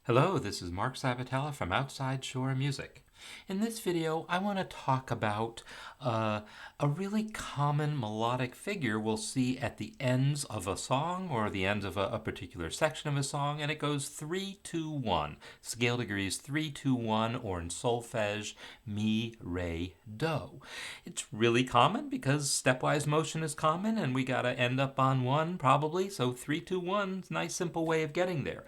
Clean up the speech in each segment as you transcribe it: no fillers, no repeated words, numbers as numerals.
Hello, this is Mark Sabatella from Outside Shore Music. In this video, I want to talk about a really common melodic figure we'll see at the ends of a song or the ends of a particular section of a song, and it goes 3-2-1. Scale degrees 3-2-1, or in solfege, mi, re, do. It's really common because stepwise motion is common, and we got to end up on 1 probably, so 3-2-1 is a nice simple way of getting there.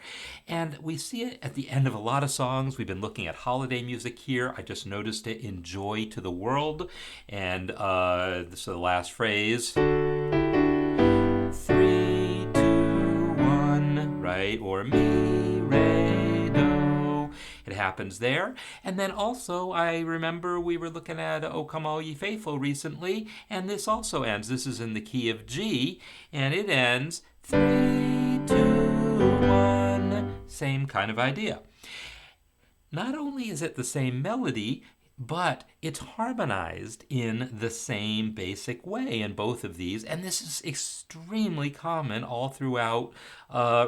And we see it at the end of a lot of songs. We've been looking at holiday music here. I just noticed it in Joy to the World. And this is the last phrase. 3-2-1, right? Or mi, re, do. It happens there. And then also, I remember we were looking at O Come All Ye Faithful recently, and this also ends. This is in the key of G, and it ends 3-2-1. Same kind of idea. Not only is it the same melody, but it's harmonized in the same basic way in both of these, and this is extremely common all throughout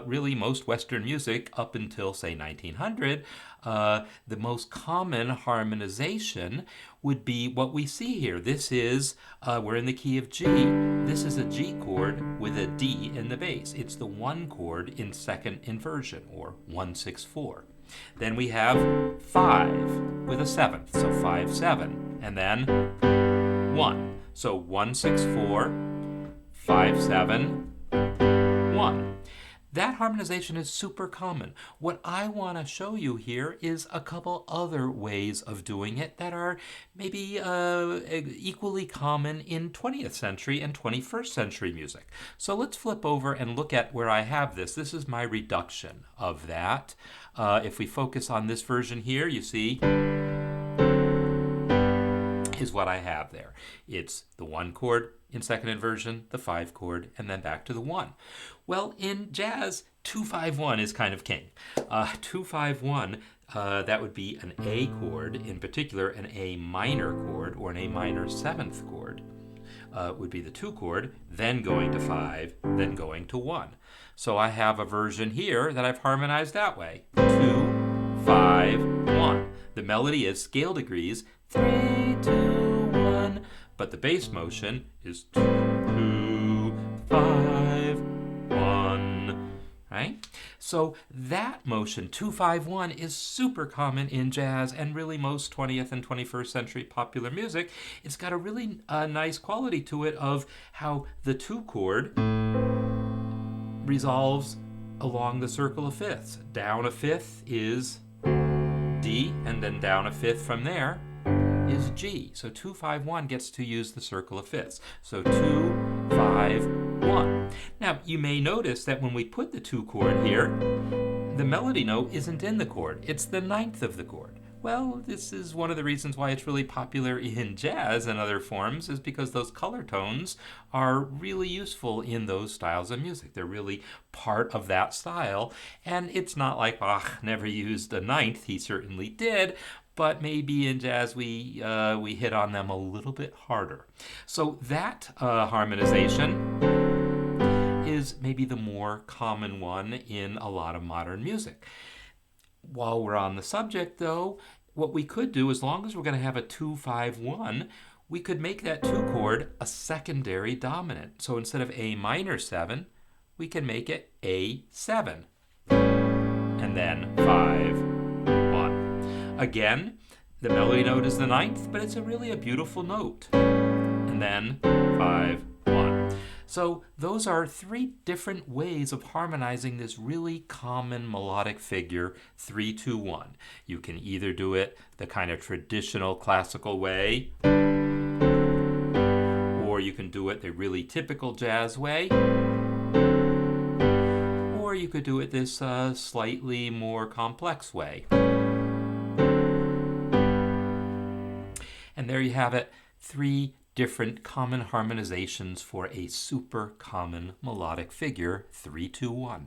really most Western music up until, say, 1900. The most common harmonization would be what we see here. This is, we're in the key of G. This is a G chord with a D in the bass. It's the 1 chord in second inversion, or 1-6-4. Then we have 5 with a 7th, so 5-7, and then 1. So 1-6-4, 5-7, 1. That harmonization is super common. What I want to show you here is a couple other ways of doing it that are maybe equally common in 20th century and 21st century music. So let's flip over and look at where I have this. This is my reduction of that. If we focus on this version here, you see, is what I have there. It's the 1 chord in second inversion, the 5 chord, and then back to the 1. Well, in jazz, 2-5-1 is kind of king. 2-5-1, that would be an A chord, in particular an A minor chord, or an A minor 7th chord. Would be the 2 chord, then going to 5, then going to 1. So I have a version here that I've harmonized that way. 2-5-1. The melody is scale degrees 3-2-1, but the bass motion is 2-5-1. Right? So that motion, 2-5-1, is super common in jazz and really most 20th and 21st century popular music. It's got a really nice quality to it of how the 2 chord resolves along the circle of fifths. Down a fifth is D, and then down a fifth from there is G. So 2-5-1 gets to use the circle of fifths. So 2-5-1. Now, you may notice that when we put the 2 chord here, the melody note isn't in the chord. It's the 9th of the chord. Well, this is one of the reasons why it's really popular in jazz and other forms, is because those color tones are really useful in those styles of music. They're really part of that style. And it's not like Bach never used a 9th. He certainly did. But maybe in jazz we hit on them a little bit harder. So that harmonization is maybe the more common one in a lot of modern music. While we're on the subject, though, what we could do, as long as we're going to have a 2-5-1, we could make that 2 chord a secondary dominant. So instead of A minor 7, we can make it A7, and then 5-1. Again, the melody note is the 9th, but it's really a beautiful note. And then 5-1. So those are 3 different ways of harmonizing this really common melodic figure, 3-2-1. You can either do it the kind of traditional classical way, or you can do it the really typical jazz way, or you could do it this slightly more complex way. And there you have it, 3 different common harmonizations for a super common melodic figure, 3-2-1.